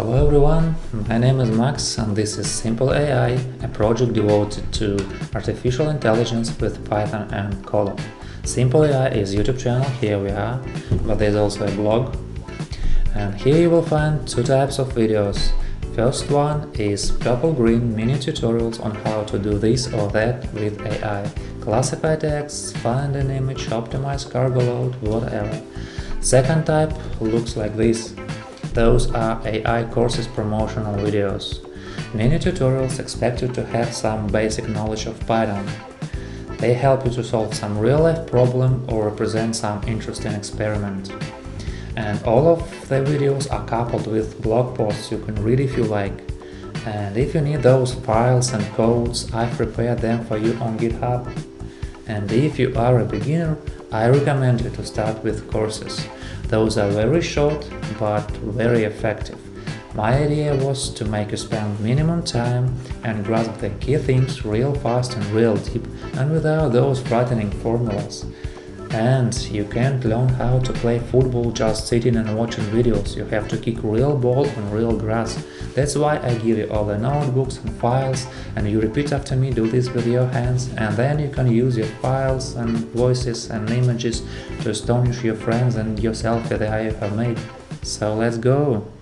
Hello everyone, my name is Max and this is Simple AI, a project devoted to artificial intelligence with Python and Colab. Simple AI is YouTube channel, here we are, but there's also a blog. And here you will find two types of videos. First one is purple-green mini tutorials on how to do this or that with AI. Classify text, find an image, optimize cargo load, whatever. Second type looks like this. Those are AI courses promotional videos. Mini tutorials expect you to have some basic knowledge of Python. They help you to solve some real-life problem or represent some interesting experiment. And all of the videos are coupled with blog posts you can read if you like. And if you need those files and codes, I've prepared them for you on GitHub. And if you are a beginner, I recommend you to start with courses. Those are very short, but very effective. My idea was to make you spend minimum time and grasp the key themes real fast and real deep, and without those frightening formulas. And you can't learn how to play football just sitting and watching videos. You have to kick real ball on real grass. That's why I give you all the notebooks and files, and you repeat after me, do this with your hands, and then you can use your files and voices and images to astonish your friends and yourself with the AI you have made. So let's go!